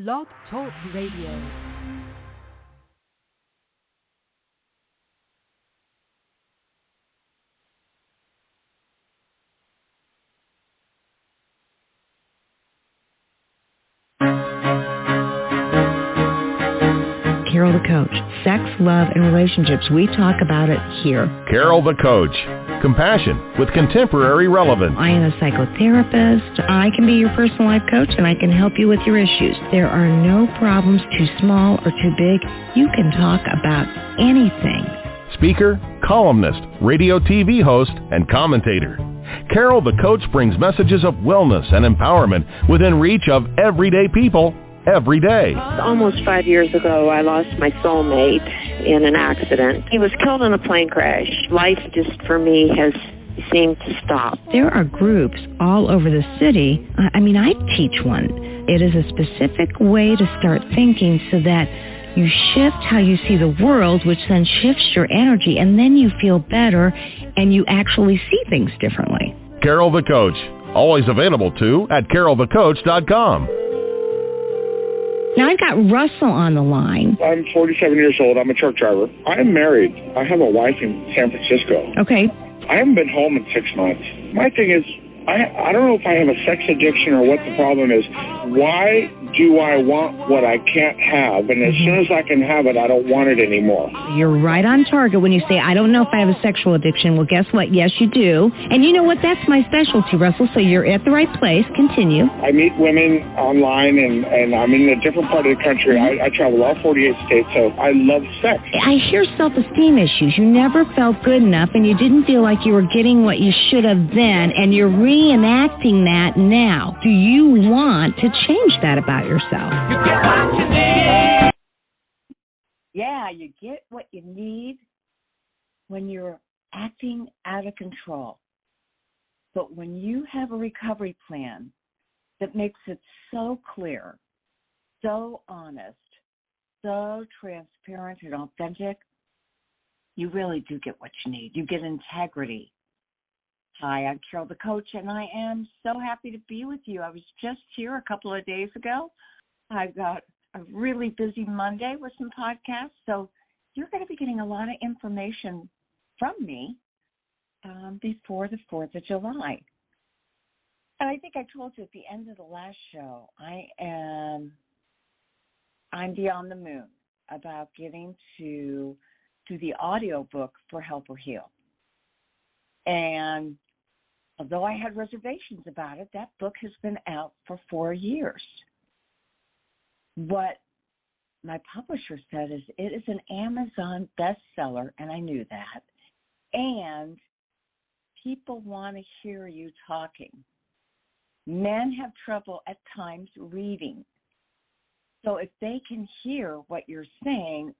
Blog Talk Radio. Carol the Coach. Sex, love, and relationships. We talk about it here. Carol the Coach. Compassion with contemporary relevance. I am a psychotherapist. I can be your personal life coach, and I can help you with your issues. There are no problems too small or too big. You can talk about anything. Speaker, columnist, radio TV host, and commentator. Carol the Coach brings messages of wellness and empowerment within reach of everyday people every day. Almost 5 years ago, I lost my soulmate in an accident. He was killed in a plane crash. Life just, for me, has seemed to stop. There are groups all over the city. I teach one. It is a specific way to start thinking so that you shift how you see the world, which then shifts your energy, and then you feel better and you actually see things differently. Carol the Coach. Always available, too, at carolthecoach.com. Now, I've got Russell on the line. I'm 47 years old. I'm a truck driver. I am married. I have a wife in San Francisco. Okay. I haven't been home in 6 months. My thing is, I don't know if I have a sex addiction or what the problem is. Why do I want what I can't have? And as soon as I can have it, I don't want it anymore. You're right on target when you say, I don't know if I have a sexual addiction. Well, guess what? Yes, you do. And you know what? That's my specialty, Russell, so you're at the right place. Continue. I meet women online, and I'm in a different part of the country. I travel all 48 states, so I love sex. I hear self-esteem issues. You never felt good enough, and you didn't feel like you were getting what you should have then, and you're reenacting that now. Do you want to change that about yourself? You get what you need. Yeah, you get what you need when you're acting out of control. But when you have a recovery plan that makes it so clear, so honest, so transparent and authentic, you really do get what you need. You get integrity. Hi, I'm Carol the Coach, and I am so happy to be with you. I was just here a couple of days ago. I've got a really busy Monday with some podcasts, so you're going to be getting a lot of information from me before the 4th of July. And I think I told you at the end of the last show, I'm beyond the moon about getting to the audio book for Help or Heal. And although I had reservations about it, that book has been out for 4 years. What my publisher said is it is an Amazon bestseller, and I knew that. And people want to hear you talking. Men have trouble at times reading. So if they can hear what you're saying,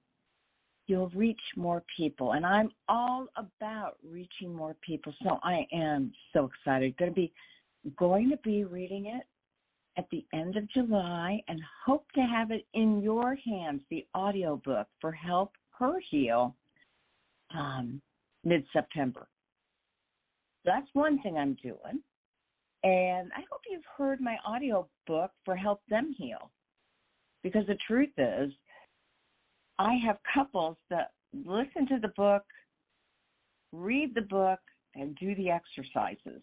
you'll reach more people. And I'm all about reaching more people. So I am so excited. Going to be reading it at the end of July and hope to have it in your hands, the audiobook for Help Her Heal, mid-September. That's one thing I'm doing. And I hope you've heard my audiobook for Help Them Heal. Because the truth is, I have couples that listen to the book, read the book, and do the exercises.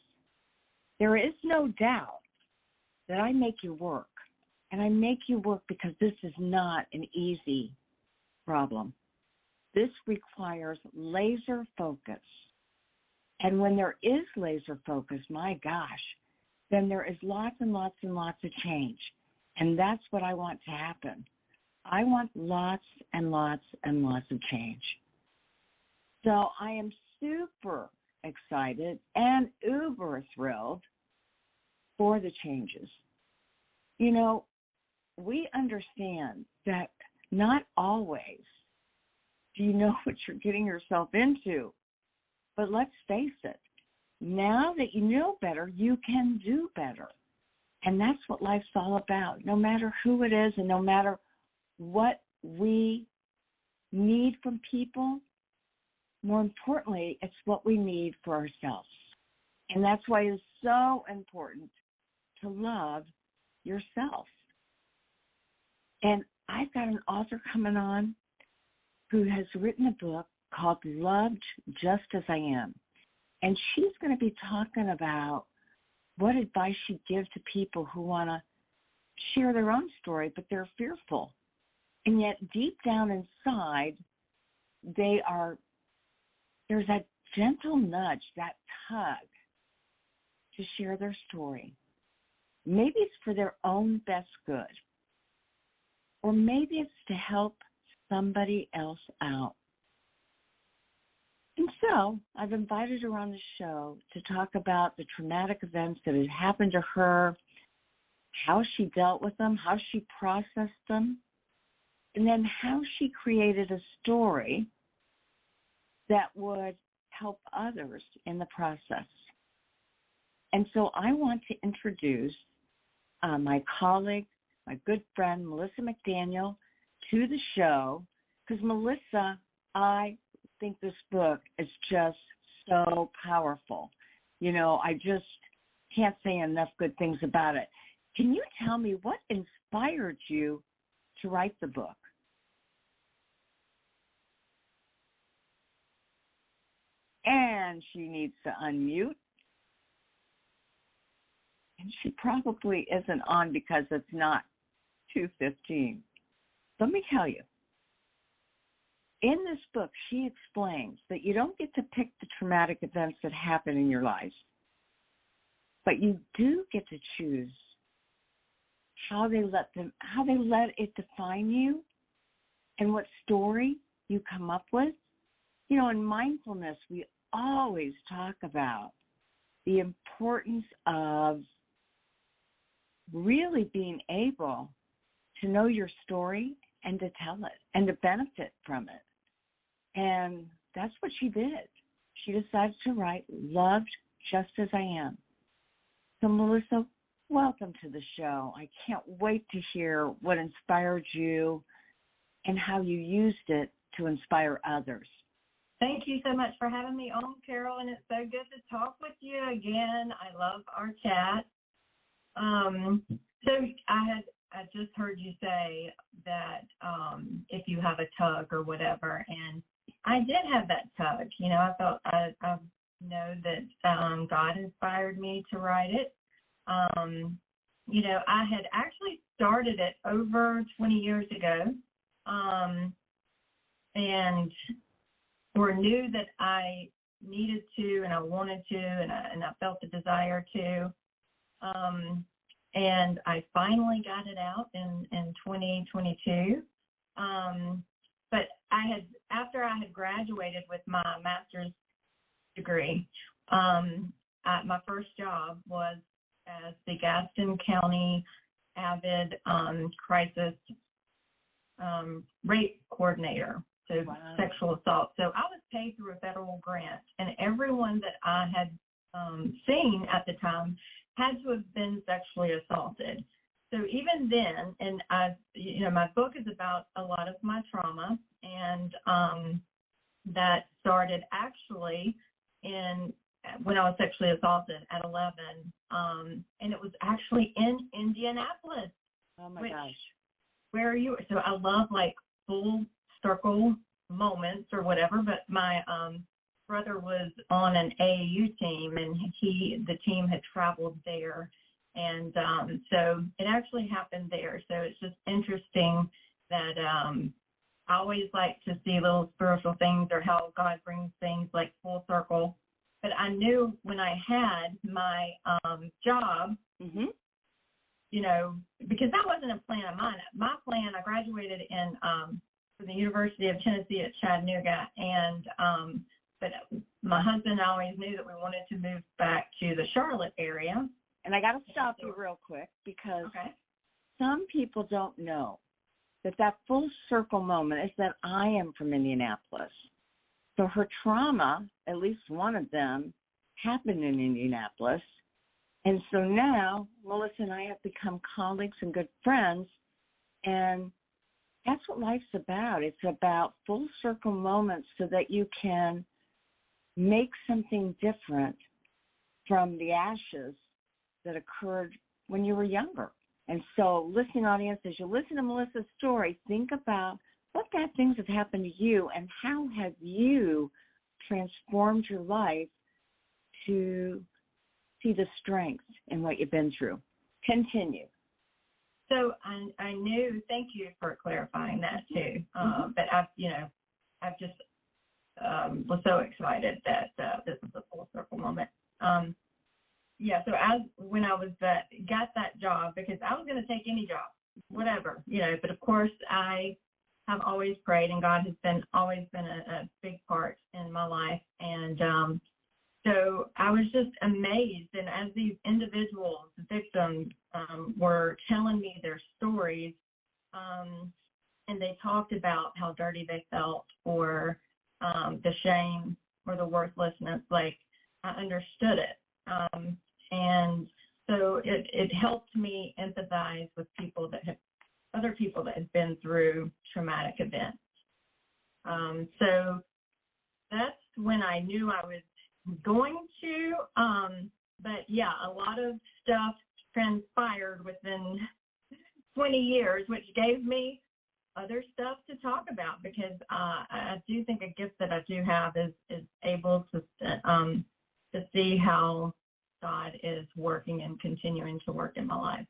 There is no doubt that I make you work. And I make you work because this is not an easy problem. This requires laser focus. And when there is laser focus, my gosh, then there is lots and lots and lots of change. And that's what I want to happen. I want lots and lots and lots of change. So I am super excited and uber thrilled for the changes. You know, we understand that not always do you know what you're getting yourself into. But let's face it, now that you know better, you can do better. And that's what life's all about, no matter who it is and no matter what we need from people. More importantly, it's what we need for ourselves. And that's why it's so important to love yourself. And I've got an author coming on who has written a book called Loved Just As I Am. And she's going to be talking about what advice she'd give to people who want to share their own story, but they're fearful. And yet deep down inside, there's that gentle nudge, that tug to share their story. Maybe it's for their own best good, or maybe it's to help somebody else out. And so I've invited her on the show to talk about the traumatic events that had happened to her, how she dealt with them, how she processed them, and then how she created a story that would help others in the process. And so I want to introduce my colleague, my good friend, Melissa McDaniel, to the show, because Melissa, I think this book is just so powerful. You know, I just can't say enough good things about it. Can you tell me what inspired you to write the book? And she needs to unmute. And she probably isn't on because it's not 2:15. Let me tell you, in this book, she explains that you don't get to pick the traumatic events that happen in your life, but you do get to choose how they let it define you and what story you come up with. You know, in mindfulness, we always talk about the importance of really being able to know your story and to tell it and to benefit from it. And that's what she did. She decided to write Loved Just As I Am. So, Melissa, welcome to the show. I can't wait to hear what inspired you and how you used it to inspire others. Thank you so much for having me on, Carol, and it's so good to talk with you again. I love our chat. So I just heard you say that if you have a tug or whatever, and I did have that tug. You know, I thought I know that God inspired me to write it. You know, I had actually started it over 20 years ago, and knew that I needed to, and I wanted to, and I felt the desire to. And I finally got it out in 2022. But after I had graduated with my master's degree, my first job was as the Gaston County AVID crisis rape coordinator, so sexual assault. So I was paid through a federal grant, and everyone that I had seen at the time had to have been sexually assaulted. So even then, and my book is about a lot of my trauma, and that started actually when I was sexually assaulted at 11, and it was actually in Indianapolis. Oh my gosh! Where you? So I love like full circle moments or whatever, but my brother was on an AAU team, and the team had traveled there, and so it actually happened there. So it's just interesting that I always like to see little spiritual things or how God brings things like full circle. But I knew when I had my job, you know, because that wasn't a plan of mine. My plan, I graduated from the University of Tennessee at Chattanooga, and but my husband and I always knew that we wanted to move back to the Charlotte area. And I got to stop you real quick because some people don't know that full circle moment is that I am from Indianapolis. So her trauma, at least one of them, happened in Indianapolis. And so now Melissa and I have become colleagues and good friends, and that's what life's about. It's about full circle moments so that you can make something different from the ashes that occurred when you were younger. And so, listening audience, as you listen to Melissa's story, think about what bad things have happened to you and how have you transformed your life to see the strength in what you've been through. Continue. So I knew, thank you for clarifying that too. But I've just was so excited that this was a full circle moment. So when I was got that job, because I was going to take any job, whatever, but of course I have always prayed, and God has always been a big part in my life. And so I was just amazed. And as these individuals, victims, were telling me their stories, and they talked about how dirty they felt, or the shame or the worthlessness, like I understood it. And so it helped me empathize with other people that had been through traumatic events. So that's when I knew I was going to, but yeah, a lot of stuff transpired within 20 years, which gave me other stuff to talk about, because I do think a gift that I do have is able to see how God is working and continuing to work in my life.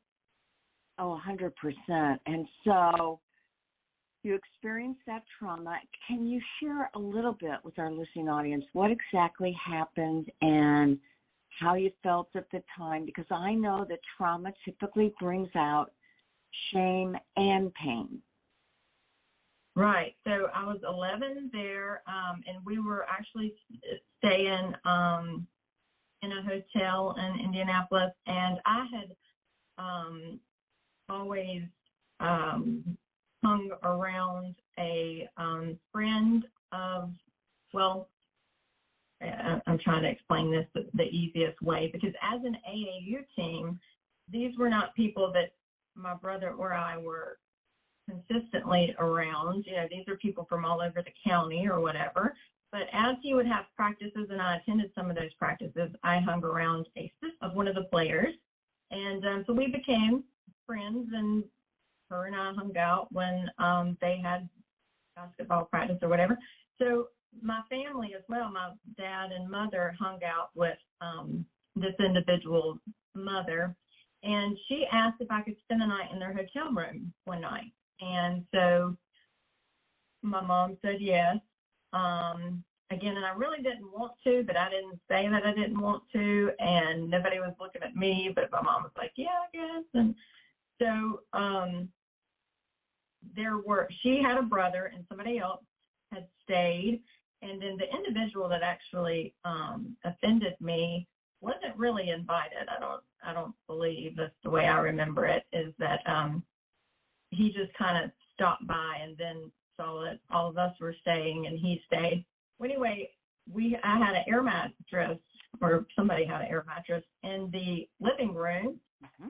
Oh, 100%. And so you experienced that trauma. Can you share a little bit with our listening audience what exactly happened and how you felt at the time? Because I know that trauma typically brings out shame and pain. Right. So I was 11 there, and we were actually staying in a hotel in Indianapolis, and I had always hung around a friend of, well, I'm trying to explain this the easiest way, because as an AAU team, these were not people that my brother or I were consistently around. These are people from all over the county or whatever. But as he would have practices, and I attended some of those practices, I hung around a sister of one of the players. And so we became friends, and her and I hung out when they had basketball practice or whatever. So my family as well, my dad and mother, hung out with this individual's mother. And she asked if I could spend the night in their hotel room one night. And so my mom said yes. Again, and I really didn't want to, but I didn't say that I didn't want to, and nobody was looking at me, but my mom was like, yeah, I guess. And so she had a brother and somebody else had stayed, and then the individual that actually offended me wasn't really invited. I don't believe, that's the way I remember it, is that he just kind of stopped by and then saw that all of us were staying, and he stayed. Well, anyway, I had an air mattress, or somebody had an air mattress in the living room,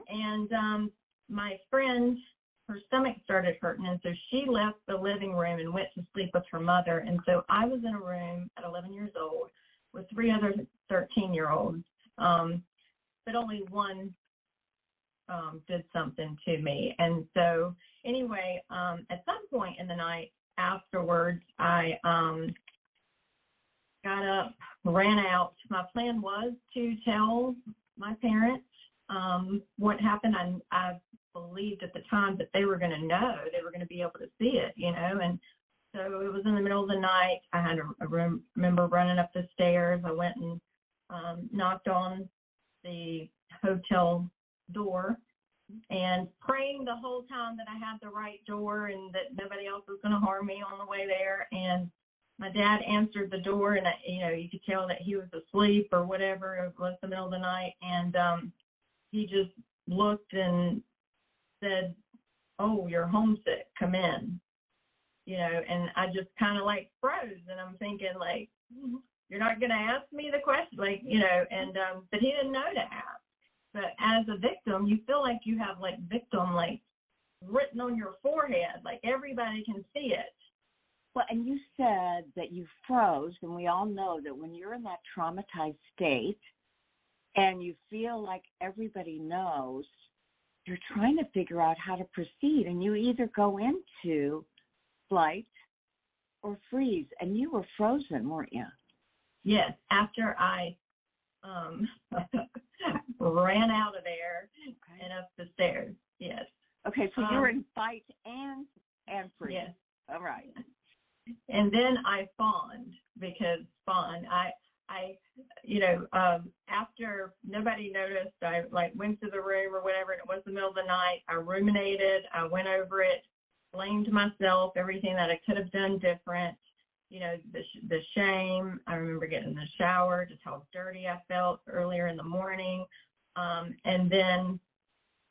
and my friend, her stomach started hurting, and so she left the living room and went to sleep with her mother. And so I was in a room at 11 years old with 3 other 13-year-olds, but only one did something to me. And so anyway, at some point in the night afterwards, I got up, ran out. My plan was to tell my parents what happened. I believed at the time that they were going to know, they were going to be able to see it, and so it was in the middle of the night. I had remember running up the stairs. I went and knocked on the hotel door and praying the whole time that I had the right door and that nobody else was going to harm me on the way there. And my dad answered the door, and you could tell that he was asleep or whatever. It was the middle of the night, and he just looked and said, "Oh, you're homesick. Come in." And I just kind of like froze, and I'm thinking like, you're not going to ask me the question, like, and but he didn't know to ask. But as a victim, you feel like you have like victim like written on your forehead, like everybody can see it. Well, and you said that you froze, and we all know that when you're in that traumatized state and you feel like everybody knows, you're trying to figure out how to proceed, and you either go into flight or freeze, and you were frozen, weren't you? Yes, after I ran out of there and up the stairs. Yes. Okay, so you were in fight and freeze. Yes. All right. And then I fawned because after nobody noticed, I went to the room or whatever, and it was the middle of the night. I ruminated. I went over it, blamed myself, everything that I could have done different. The shame. I remember getting in the shower, just how dirty I felt earlier in the morning. And then,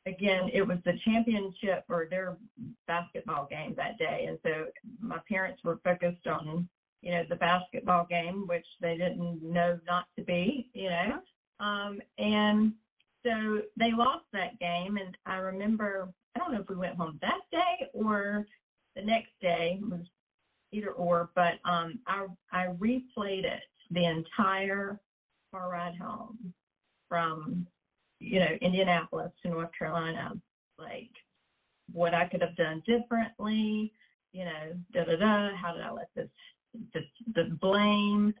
again, it was the championship or their basketball game that day. And so my parents were focused on, the basketball game, which they didn't know not to be, and so they lost that game. And I remember, I don't know if we went home that day or the next day, it was either or, but I replayed it the entire car ride home from, Indianapolis to North Carolina, like what I could have done differently, how did I let the blame,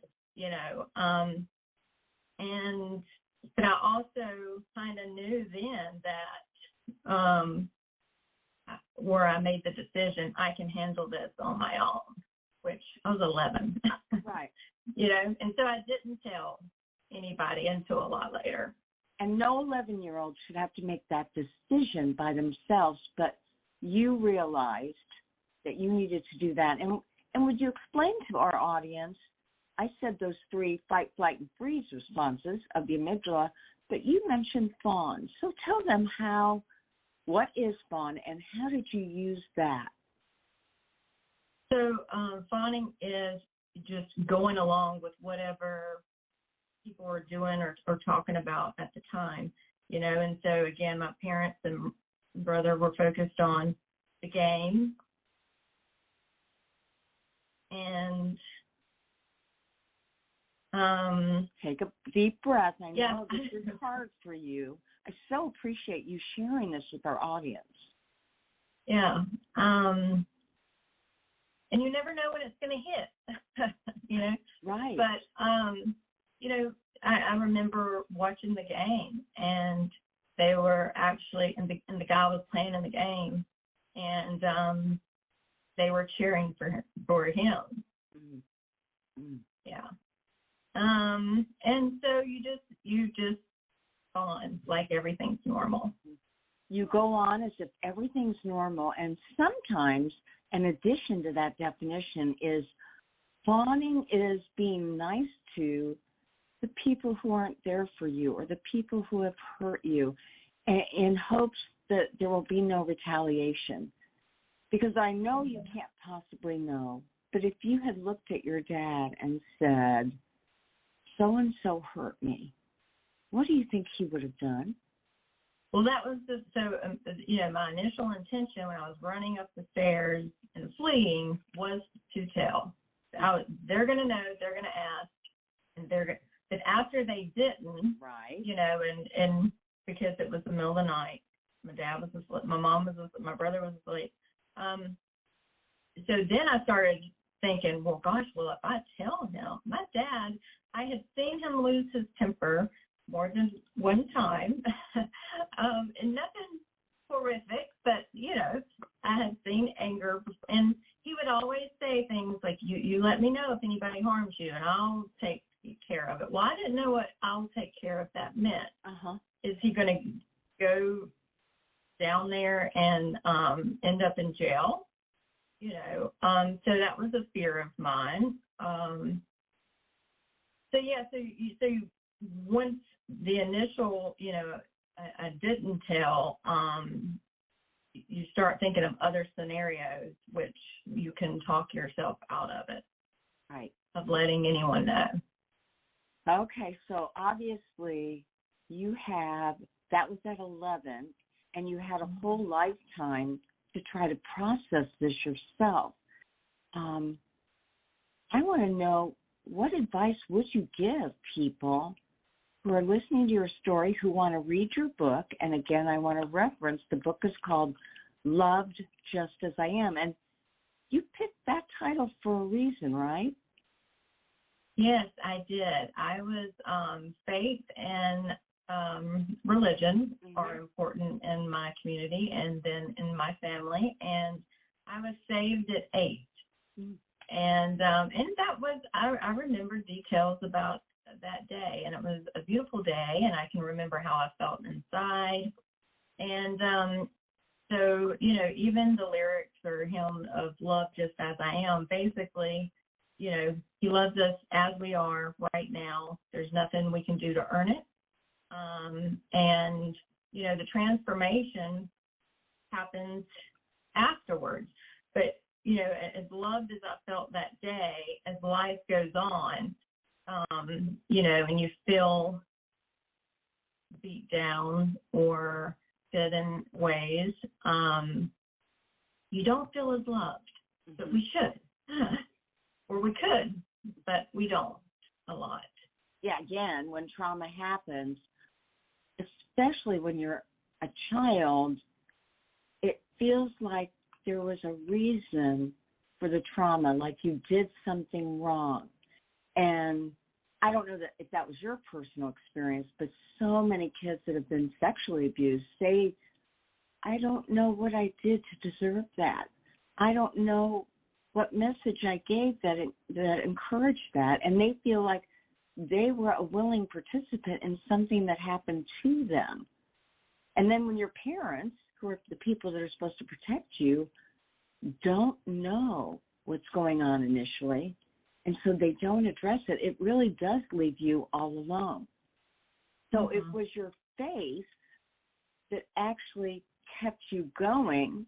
but I also kind of knew then that where I made the decision, I can handle this on my own, which I was 11. Right. And so I didn't tell anybody until a lot later. And no 11-year-old should have to make that decision by themselves, but you realized that you needed to do that. And would you explain to our audience, I said those 3 fight, flight, and freeze responses of the amygdala, but you mentioned fawn. So tell them what is fawn and how did you use that? So fawning is just going along with whatever people were doing or talking about at the time, and so again, my parents and brother were focused on the game. And take a deep breath. I know this is hard for you. I so appreciate you sharing this with our audience. Yeah. And you never know when it's going to hit, Right. But, I remember watching the game, and they were actually, and the guy was playing in the game, and they were cheering for him. Mm-hmm. Yeah. And so you just go on like everything's normal. You go on as if everything's normal, and sometimes an addition to that definition is fawning is being nice to the people who aren't there for you or the people who have hurt you in hopes that there will be no retaliation. Because I know you can't possibly know, but if you had looked at your dad and said, so-and-so hurt me, what do you think he would have done? Well, that was my initial intention when I was running up the stairs and fleeing was to tell. They're going to know, they're going to ask, and but after they didn't, right? And because it was the middle of the night, my dad was asleep, my mom was asleep, my brother was asleep. So then I started thinking, well, if I tell him, my dad, I had seen him lose his temper more than one time, and nothing horrific, but, I had seen anger, and he would always say things like, you let me know if anybody harms you, and I'll take care of it. Well, I didn't know what I'll take care of that meant. Uh-huh. Is he going to go down there and end up in jail? So that was a fear of mine. So once the initial, I didn't tell, you start thinking of other scenarios which you can talk yourself out of it. Right. Of letting anyone know. Okay, so obviously that was at 11, and you had a whole lifetime to try to process this yourself. I want to know, what advice would you give people who are listening to your story who want to read your book, and again, I want to reference, the book is called Loved Just As I Am. And you picked that title for a reason, right? Yes, I did. I was faith and religion are important in my community and then in my family, and I was saved at 8. And that was, I remember details about that day, and it was a beautiful day, and I can remember how I felt inside. And so, you know, even the lyrics or hymn of Love Just As I Am, basically, you know, he loves us as we are right now. There's nothing we can do to earn it. And, you know, the transformation happens afterwards. But, you know, as loved as I felt that day, as life goes on, you know, and you feel beat down or fit in ways, you don't feel as loved, but we should. Or we could, but we don't a lot. Yeah, again, when trauma happens, especially when you're a child, it feels like there was a reason for the trauma, like you did something wrong. And I don't know that if that was your personal experience, but so many kids that have been sexually abused say, I don't know what I did to deserve that. I don't know what message I gave that encouraged that. And they feel like they were a willing participant in something that happened to them. And then when your parents, who are the people that are supposed to protect you, don't know what's going on initially, and so they don't address it, it really does leave you all alone. So it was your faith that actually kept you going.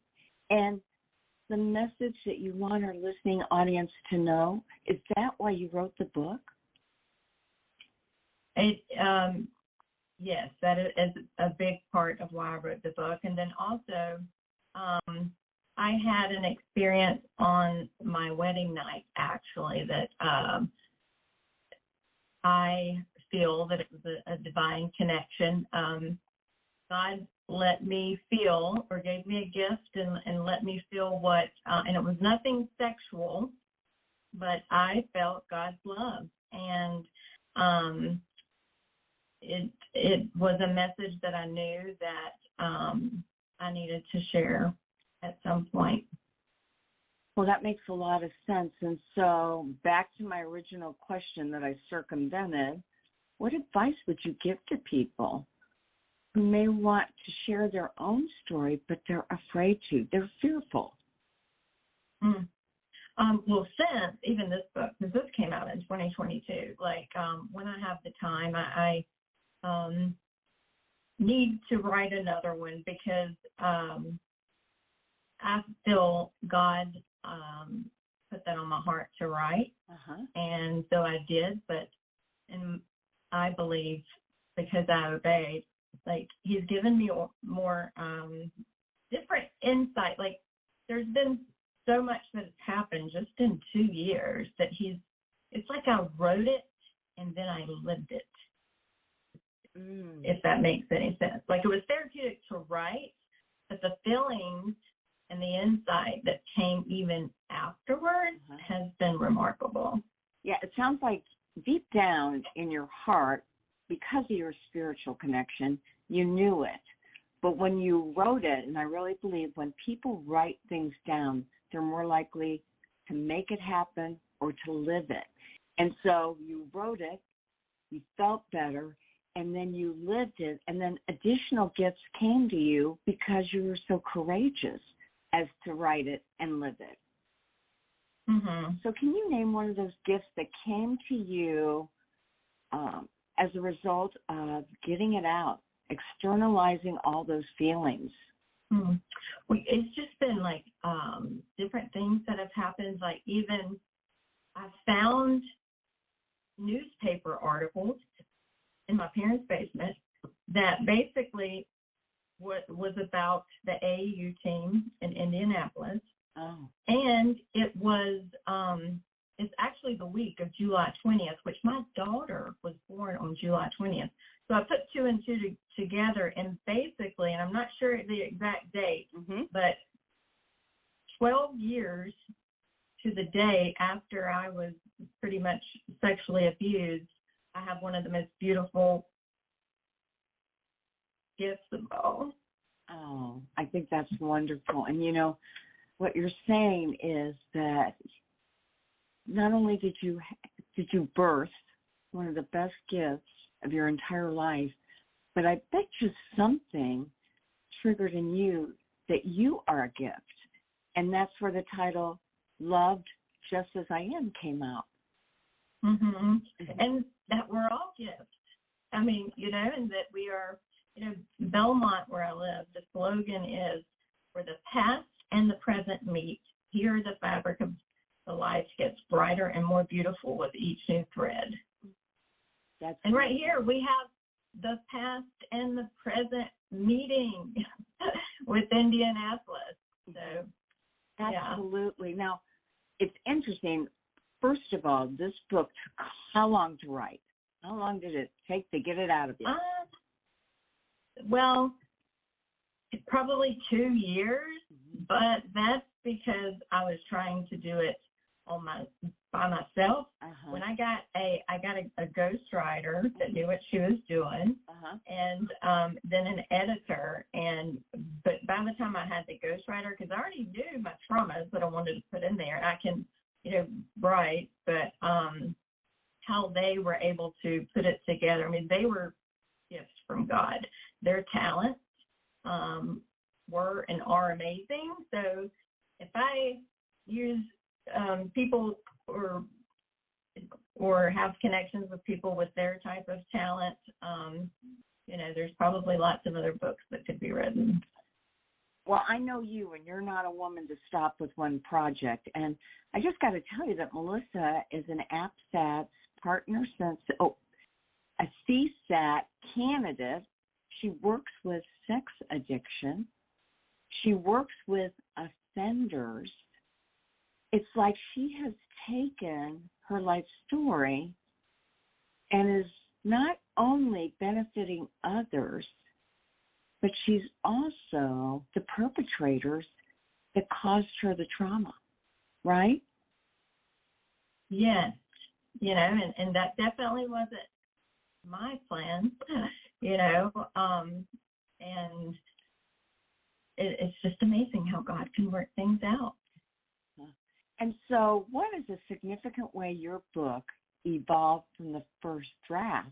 And the message that you want our listening audience to know, is that why you wrote the book? Yes, that is a big part of why I wrote the book. And then also, I had an experience on my wedding night, actually, that I feel that it was a divine connection. God let me feel, or gave me a gift and let me feel what, and it was nothing sexual, but I felt God's love. And it was a message that I knew that I needed to share at some point. Well, that makes a lot of sense. And so back to my original question that I circumvented, what advice would you give to people who may want to share their own story, but they're afraid to? They're fearful. Well, since even this book, because this came out in 2022, like when I have the time, I need to write another one because I feel God put that on my heart to write, and so I did. And I believe because I obeyed, like He's given me more different insight. Like there's been so much that has happened just in 2 years that it's like I wrote it and then I lived it. If that makes any sense. Like it was therapeutic to write, but the feelings and the insight that came even afterwards has been remarkable. Yeah, it sounds like deep down in your heart, because of your spiritual connection, you knew it. But when you wrote it, and I really believe when people write things down, they're more likely to make it happen or to live it. And so you wrote it, you felt better, and then you lived it, and then additional gifts came to you because you were so courageous as to write it and live it. So can you name one of those gifts that came to you as a result of getting it out, externalizing all those feelings? Well, it's just been like different things that have happened. Like even I found newspaper articles in my parents' basement that basically was about the AAU team in Indianapolis. And it was, it's actually the week of July 20th, which my daughter was born on July 20th. So I put two and two together, and basically, and I'm not sure the exact date, but 12 years to the day after I was pretty much sexually abused, I have one of the most beautiful gifts of all. Oh, I think that's wonderful. And, you know, what you're saying is that not only did you birth one of the best gifts of your entire life, but I bet you something triggered in you that you are a gift. And that's where the title Loved Just As I Am came out. And that we're all gifts. I mean, you know, and that we are, you know, Belmont, where I live, the slogan is, where the past and the present meet, here the fabric of the life gets brighter and more beautiful with each new thread. And right here we have the past and the present meeting with Indianapolis. So, absolutely. Now, it's interesting. First of all, this book took how long to write? How long did it take to get it out of you? Well, probably 2 years, but that's because I was trying to do it by myself. When I got a ghostwriter that knew what she was doing, and then an editor. But by the time I had the ghostwriter, because I already knew my traumas that I wanted to put in there, I can, you know, write, but how they were able to put it together. I mean, they were gifts from God. Their talents were and are amazing. So if I use people or have connections with people with their type of talent, you know, there's probably lots of other books that could be written. Well, I know you, and you're not a woman to stop with one project. And I just got to tell you that Melissa is an APSATS partner since, a CSAT candidate. She works with sex addiction. She works with offenders. It's like she has taken her life story and is not only benefiting others, but she's also the perpetrators that caused her the trauma, right? Yes. You know, and that definitely wasn't my plan, you know, and it's just amazing how God can work things out. And so what is a significant way your book evolved from the first draft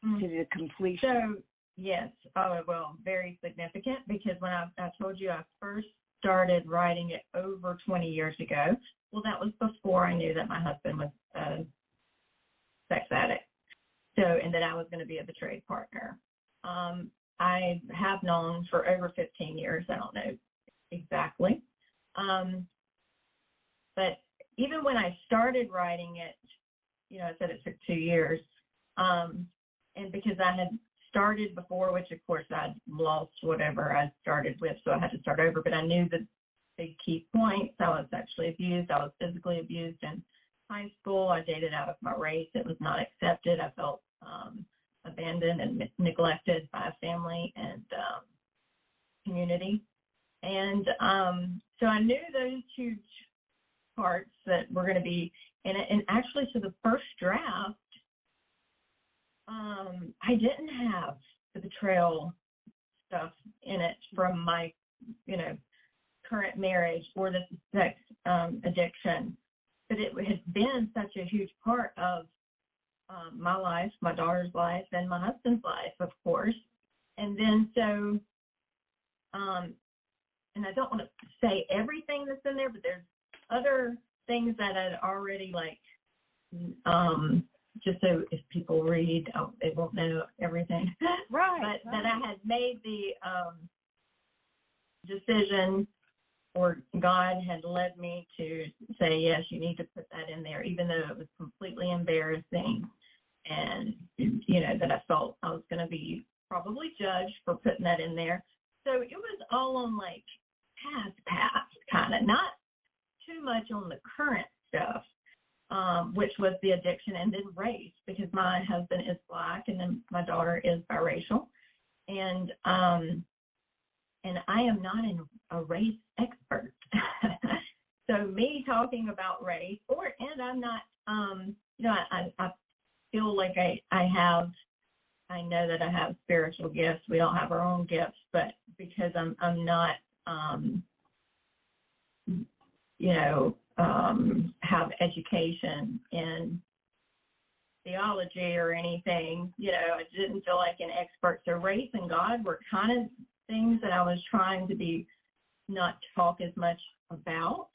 to the completion? So, yes, very significant, because when I told you I first started writing it over 20 years ago, well, that was before I knew that my husband was a sex addict. So, and that I was going to be a betrayed partner. I have known for over 15 years. I don't know exactly. But even when I started writing it, you know, I said it took 2 years. And because I had started before, which of course I'd lost whatever I started with, so I had to start over. But I knew the big key points. I was sexually abused. I was physically abused in high school. I dated out of my race. It was not accepted. I felt abandoned and neglected by family and community. And so I knew those huge parts that were going to be in it. And actually, to the first draft, I didn't have the betrayal stuff in it from my, you know, current marriage or the sex addiction. But it had been such a huge part of my life, my daughter's life, and my husband's life, of course. And then so, and I don't want to say everything that's in there, but there's other things that I'd already, like, just so if people read, they won't know everything. Right. But that I had made the decision, or God had led me to say, yes, you need to put that in there, even though it was completely embarrassing. And, you know, that I felt I was going to be probably judged for putting that in there. So it was all on, like, past kind of, not too much on the current stuff. which was the addiction, and then race, because my husband is Black and then my daughter is biracial. And I am not a race expert. So me talking about race, and I'm not, I feel like I know that I have spiritual gifts. We don't have our own gifts, but because I'm not, have education in theology or anything, I didn't feel like an expert. So race and God were kind of things that I was trying to not talk as much about.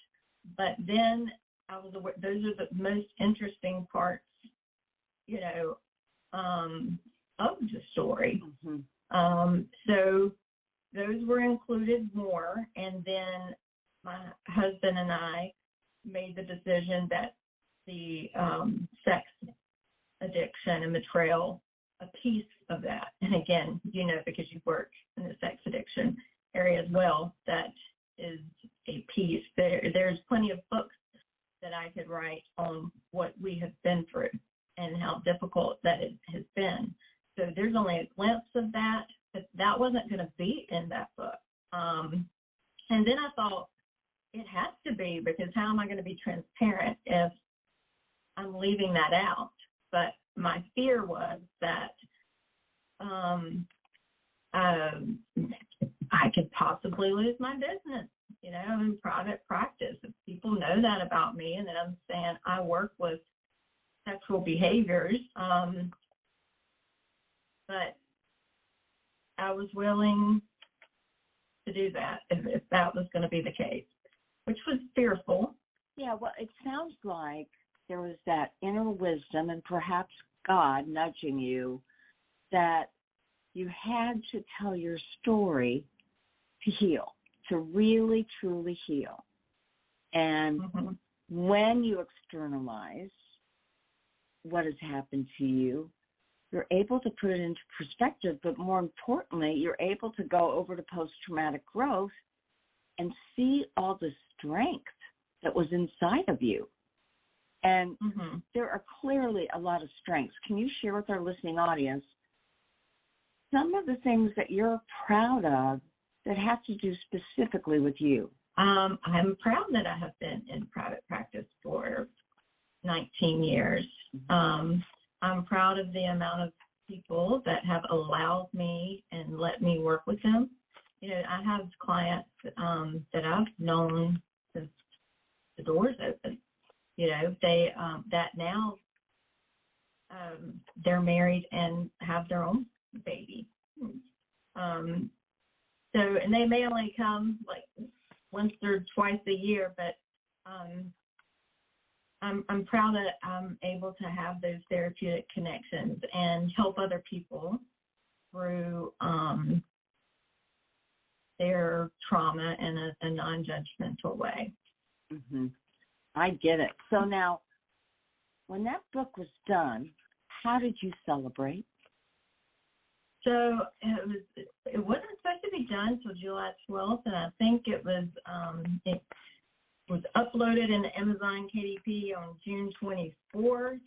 But then I was aware, those are the most interesting parts, of the story. Mm-hmm. So those were included more. And then my husband and I made the decision that the sex addiction and betrayal, a piece of that, and again, because you work in the sex addiction area as well, that is a piece. There's plenty of books that I could write on what we have been through and how difficult that it has been. So there's only a glimpse of that, but that wasn't going to be in that book. And then I thought, it has to be, because how am I going to be transparent if I'm leaving that out? But my fear was that I could possibly lose my business, in private practice. If people know that about me and that I'm saying I work with sexual behaviors, but I was willing to do that if that was going to be the case, which was fearful. Yeah, well, it sounds like there was that inner wisdom and perhaps God nudging you that you had to tell your story to heal, to really, truly heal. And mm-hmm. when you externalize what has happened to you, you're able to put it into perspective, but more importantly, you're able to go over to post-traumatic growth and see all the strength that was inside of you. And mm-hmm. there are clearly a lot of strengths. Can you share with our listening audience some of the things that you're proud of that have to do specifically with you? I'm proud that I have been in private practice for 19 years. Mm-hmm. I'm proud of the amount of people that have allowed me and let me work with them. I have clients that I've known since the doors open. They that now they're married and have their own baby. And they may only come like once or twice a year, but I'm proud that I'm able to have those therapeutic connections and help other people through their trauma in a non-judgmental way. Mm-hmm. I get it. So now, when that book was done, how did you celebrate? So it wasn't supposed to be done until July 12th, and I think it was uploaded into Amazon KDP on June 24th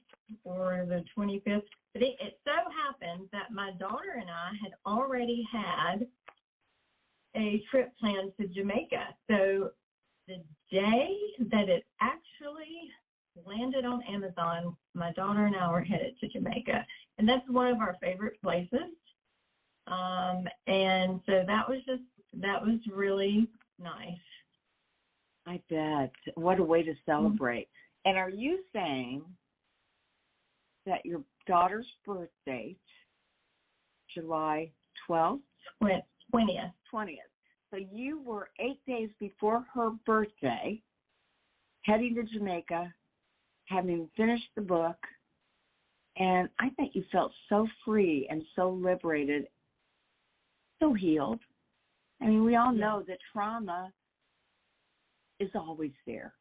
or the 25th. But it so happened that my daughter and I had already had a trip planned to Jamaica. So the day that it actually landed on Amazon, my daughter and I were headed to Jamaica. And that's one of our favorite places. And so that was really nice. I bet. What a way to celebrate. Mm-hmm. And are you saying that your daughter's birthday, July 12th? 20th. So you were 8 days before her birthday, heading to Jamaica, having finished the book, and I think you felt so free and so liberated, so healed. I mean, we all know that trauma is always there.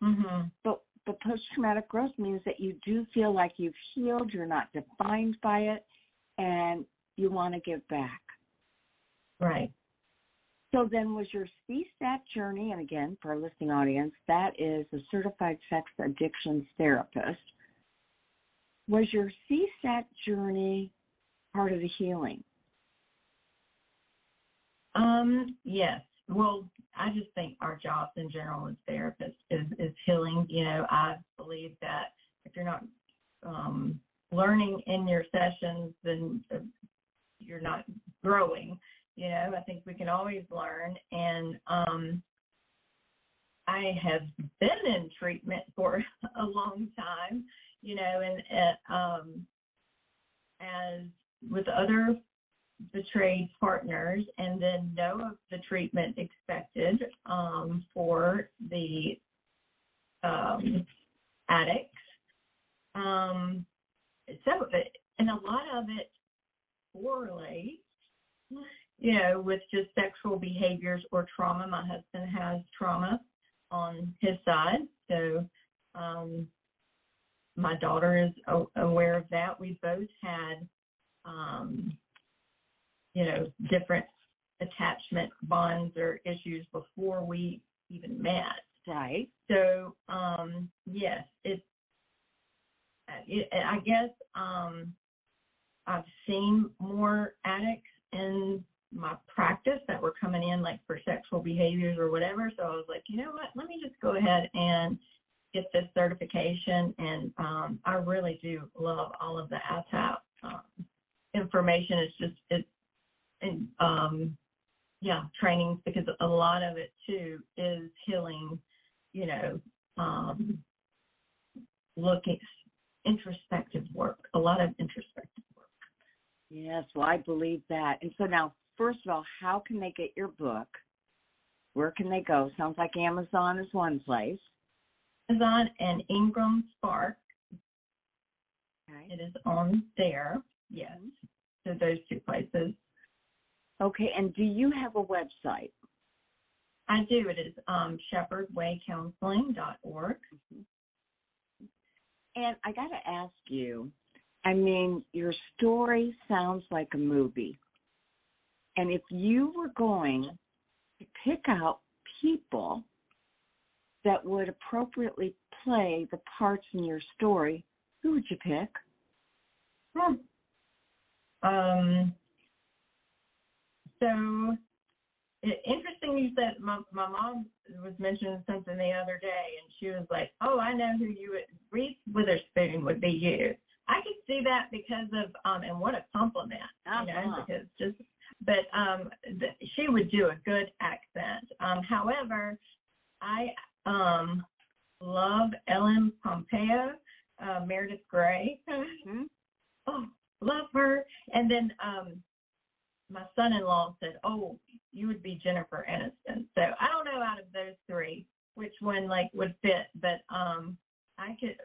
Mm-hmm. But post-traumatic growth means that you do feel like you've healed, you're not defined by it, and you want to give back. Right. So then was your CSAT journey, and again, for our listening audience, that is a certified sex addictions therapist. Was your CSAT journey part of the healing? Yes. Well, I just think our jobs in general as therapists is healing. You know, I believe that if you're not learning in your sessions, then you're not growing. You know, I think we can always learn. And I have been in treatment for a long time, you know, and as with other betrayed partners, and then know of the treatment expected for the addicts. Some of it, and a lot of it correlates, you know, with just sexual behaviors or trauma. My husband has trauma on his side, so my daughter is aware of that. We both had, you know, different attachment bonds or issues before we even met. Right. So, yes, I guess I've seen more addicts in my practice that were coming in like for sexual behaviors or whatever. So I was like, you know what, let me just go ahead and get this certification. And I really do love all of the ATAP information. It's trainings, because a lot of it too is healing, you know, looking, introspective work, a lot of introspective work. Yes, well, I believe that. And so now, first of all, how can they get your book? Where can they go? Sounds like Amazon is one place. Amazon and Ingram Spark. Okay. It is on there, yes. So those two places. Okay, and do you have a website? I do. It is shepherdwaycounseling.org. Mm-hmm. And I got to ask you, I mean, your story sounds like a movie. And if you were going to pick out people that would appropriately play the parts in your story, who would you pick? So interesting you said my mom was mentioning something the other day, and she was like, oh, I know who you would, Reese Witherspoon would be you. I could see that because of, and what a compliment, you know, because she would do a good accent. However, I love Ellen Pompeo, Meredith Grey. Mm-hmm. Oh, love her. And then my son-in-law said, oh, you would be Jennifer Aniston. So I don't know out of those three which one like would fit, but I could,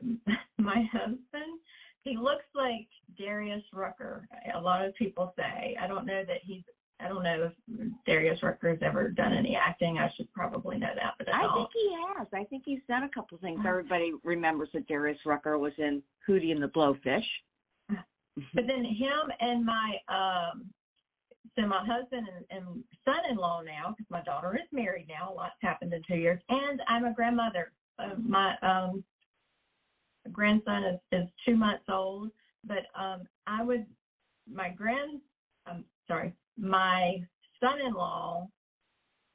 my husband, he looks like Darius Rucker. A lot of people say. I don't know if Darius Rucker has ever done any acting. I should probably know that, but I think he has. I think he's done a couple things. Everybody remembers that Darius Rucker was in Hootie and the Blowfish. But then him and my husband and son-in-law now, because my daughter is married now, a lot's happened in 2 years, and I'm a grandmother. My grandson is 2 months old, but my son-in-law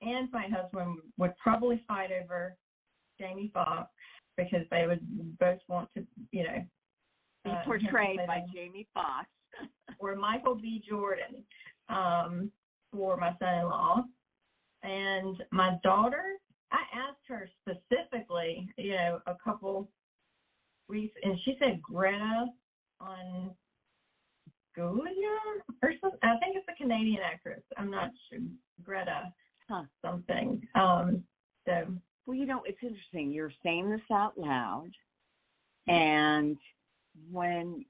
and my husband would probably fight over Jamie Foxx, because they would both want to, you know, be portrayed by Jamie Foxx. Or Michael B. Jordan for my son-in-law. And my daughter, I asked her specifically, you know, a couple weeks, and she said Greta on Golia or something. I think it's a Canadian actress. I'm not sure. Greta something. Well, you know, it's interesting. You're saying this out loud, and when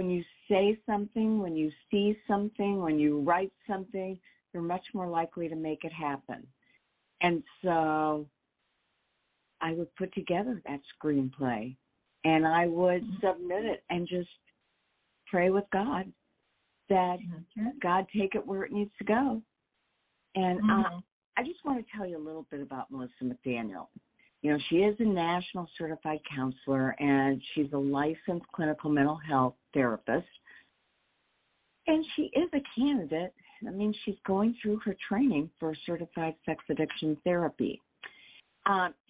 you say something, when you see something, when you write something, you're much more likely to make it happen. And so I would put together that screenplay, and I would submit it and just pray with God that God take it where it needs to go. And I just want to tell you a little bit about Melissa McDaniel. You know, she is a national certified counselor, and she's a licensed clinical mental health therapist. And she is a candidate. I mean, she's going through her training for certified sex addiction therapy.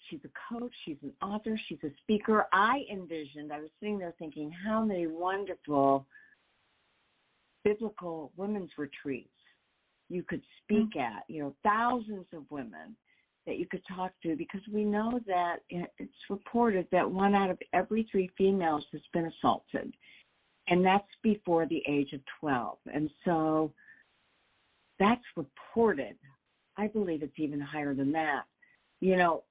She's a coach, she's an author, she's a speaker. I was sitting there thinking how many wonderful biblical women's retreats you could speak at, you know, thousands of women that you could talk to, because we know that it's reported that 1 out of every 3 females has been assaulted, and that's before the age of 12. And so that's reported. I believe it's even higher than that. You know,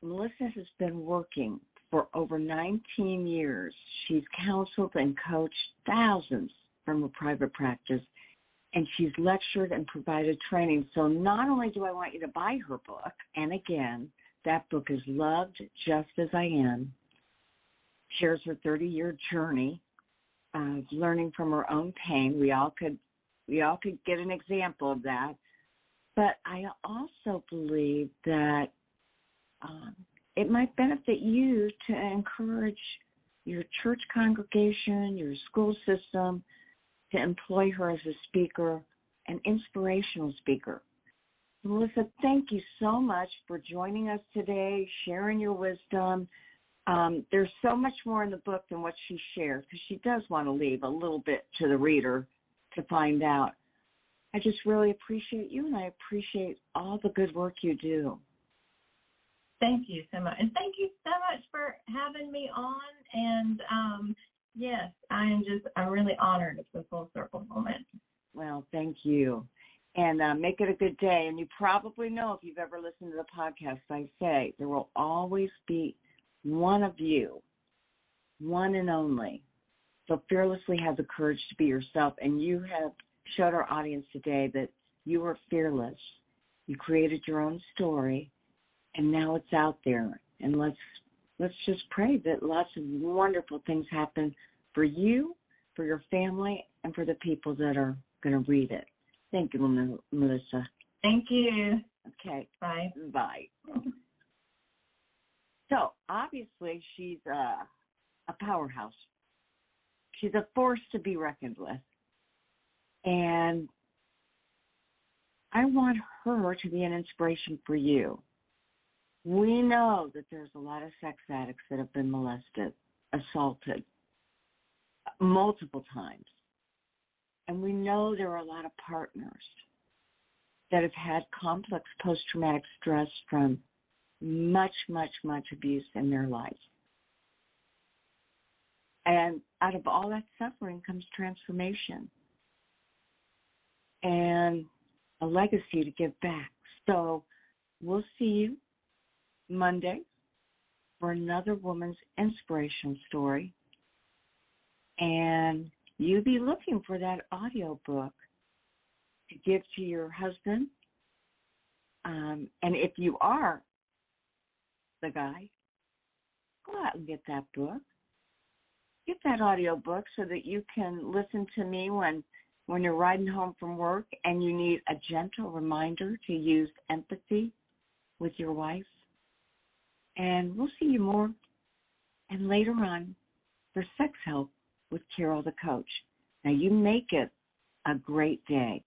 Melissa has been working for over 19 years. She's counseled and coached thousands from her private practice, and she's lectured and provided training. So not only do I want you to buy her book, and again, that book is Loved Just As I Am, shares her 30-year journey of learning from her own pain. We all could get an example of that. But I also believe that it might benefit you to encourage your church congregation, your school system, to employ her as a speaker, an inspirational speaker. Melissa, thank you so much for joining us today, sharing your wisdom. There's so much more in the book than what she shares, because she does want to leave a little bit to the reader to find out. I just really appreciate you, and I appreciate all the good work you do. Thank you so much. And thank you so much for having me on. And yes, I'm really honored. It's a full circle moment. Well, thank you. And make it a good day. And you probably know, if you've ever listened to the podcast, I say there will always be one of you, one and only. So fearlessly have the courage to be yourself. And you have showed our audience today that you are fearless. You created your own story, and now it's out there. And let's just pray that lots of wonderful things happen for you, for your family, and for the people that are going to read it. Thank you, Melissa. Thank you. Okay. Bye. Bye. So, obviously, she's a powerhouse. She's a force to be reckoned with. And I want her to be an inspiration for you. We know that there's a lot of sex addicts that have been molested, assaulted multiple times. And we know there are a lot of partners that have had complex post-traumatic stress from much, much, much abuse in their lives. And out of all that suffering comes transformation and a legacy to give back. So we'll see you Monday for another woman's inspirational story. And you be looking for that audio book to give to your husband. And if you are the guy, go out and get that book. Get that audio book so that you can listen to me when you're riding home from work and you need a gentle reminder to use empathy with your wife. And we'll see you more. And later on for Sex Help with Carol the Coach. Now you make it a great day.